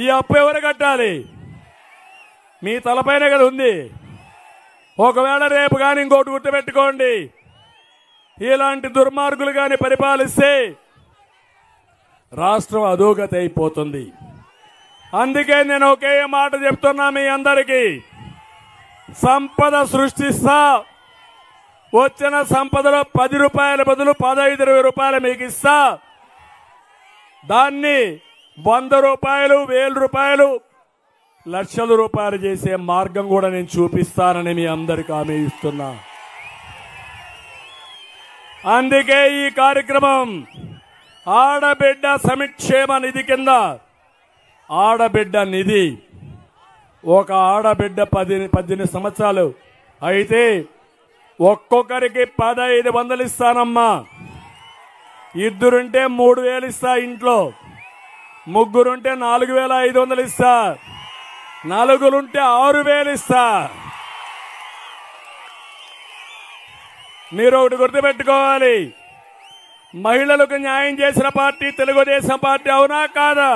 ఈ అప్పు ఎవరు కట్టాలి? మీ తలపైన కదా ఉంది. ఒకవేళ రేపు కానీ ఇంకోటి గుర్తుపెట్టుకోండి, ఇలాంటి దుర్మార్గులు కానీ పరిపాలిస్తే రాష్ట్రం అధోగతి అయిపోతుంది. అందుకే నేను ఒకే మాట చెప్తున్నా మీ అందరికీ, సంపద సృష్టిస్తా, వచ్చిన సంపదలో 10 రూపాయల బదులు 15-20 రూపాయలు మీకు ఇస్తా, దాన్ని 100 రూపాయలు, 1000 రూపాయలు, లక్షల రూపాయలు చేసే మార్గం కూడా నేను చూపిస్తానని మీ అందరికీ హామీ ఇస్తున్నా. అందుకే ఈ కార్యక్రమం ఆడబిడ్డ సంక్షేమ నిధి కింద, ఆడబిడ్డ నిధి, ఒక ఆడబిడ్డ 18 సంవత్సరాలు అయితే ఒక్కొక్కరికి 1500 ఇస్తానమ్మా. ఇద్దరుంటే 3000 ఇస్తా, ఇంట్లో ముగ్గురుంటే 4500 ఇస్తా, నలుగురుంటే 6000 ఇస్తా. మీరు ఒకటి గుర్తుపెట్టుకోవాలి, మహిళలకు న్యాయం చేసిన పార్టీ తెలుగుదేశం పార్టీ, అవునా కాదా?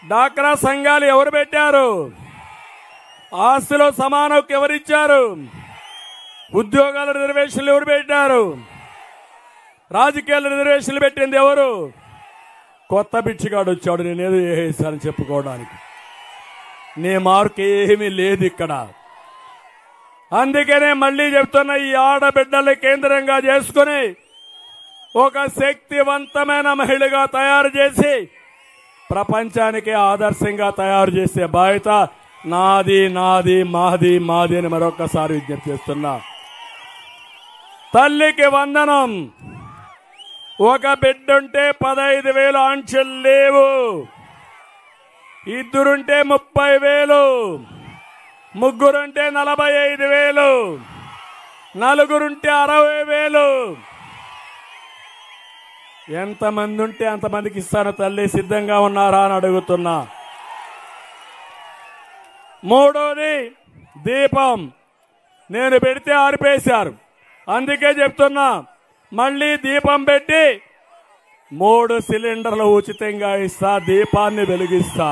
డాక్రా సంఘాలు ఎవరు పెట్టారు? ఆస్తిలో సమాన హక్కు ఎవరిచ్చారు? ఉద్యోగాల రిజర్వేషన్లు ఎవరు పెట్టారు? రాజకీయాల రిజర్వేషన్లు పెట్టింది ఎవరు? కొత్త బిచ్చిగాడు వచ్చాడు, నేనేదో వేసానని చెప్పుకోవడానికి. నీ మార్కు ఏమీ లేదు ఇక్కడ. అందుకనే మళ్లీ చెప్తున్న, ఈ ఆడబిడ్డల్ని కేంద్రంగా చేసుకుని ఒక శక్తివంతమైన మహిళగా తయారు చేసి ప్రపంచానికి ఆదర్శంగా తయారు చేసే బాధ్యత నాది, నాది, మాది, మాది అని మరొకసారి విజ్ఞప్తి చేస్తున్నా. తల్లికి వందనం. ఒక బిడ్డుంటే 15,000 ఆంక్షలు లేవు, ఇద్దరుంటే 30,000, ముగ్గురుంటే 45,000, నలుగురుంటే 60,000. ఎంతమంది ఉంటే అంతమందికి ఇస్తాను తల్లి, సిద్ధంగా ఉన్నారా అని అడుగుతున్నా. మూడోది దీపం. నేను పెడితే ఆరిపేశారు, అందుకే చెప్తున్నా, మళ్లీ దీపం పెట్టి 3 సిలిండర్లు ఉచితంగా ఇస్తా, దీపాన్ని వెలిగిస్తా.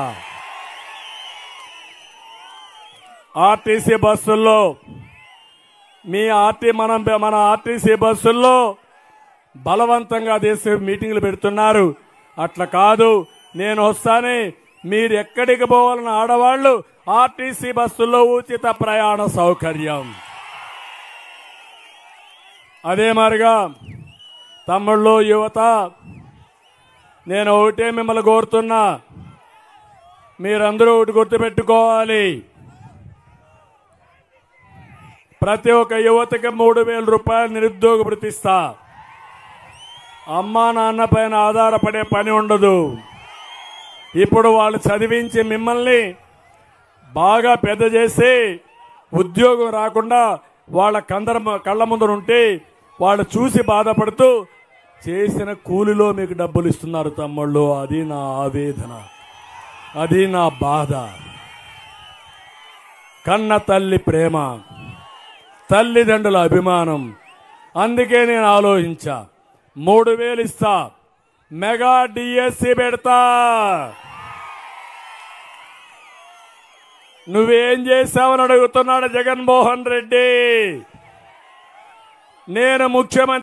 ఆర్టీసీ బస్సుల్లో మన ఆర్టీసీ బస్సుల్లో బలవంతంగా దేశ మీటింగ్లు పెడుతున్నారు. అట్లా కాదు, నేను వస్తానే, మీరు ఎక్కడికి పోవాలన్న ఆడవాళ్లు ఆర్టీసీ బస్సుల్లో ఉచిత ప్రయాణ సౌకర్యం. అదే మరిగా తమ్ముళ్ళు, యువత, నేను ఒకటే మిమ్మల్ని కోరుతున్నా, మీరందరూ ఒకటి గుర్తుపెట్టుకోవాలి, ప్రతి ఒక్క యువతకి 3,000 రూపాయలు నిరుద్యోగ భృతి ఇస్తా. అమ్మా నాన్న పైన ఆధారపడే పని ఉండదు. ఇప్పుడు వాళ్ళు చదివించి మిమ్మల్ని బాగా పెద్ద చేసి ఉద్యోగం రాకుండా వాళ్ళ కళ్ళ ముందర ఉంటే వాళ్ళు చూసి బాధపడుతూ చేసిన కూలిలో మీకు డబ్బులు ఇస్తున్నారు తమ్ముళ్ళు. అది నా ఆవేదన, అది నా బాధ. కన్న తల్లి ప్రేమ, తల్లిదండ్రుల అభిమానం. అందుకే నేను ఆలోచించా, 3,000 ఇస్తా, మెగా డిఎస్సి పెడతా. నువ్వేం చేశావని అడుగుతున్నాడు జగన్మోహన్ రెడ్డి. నేను ముఖ్యమంత్రి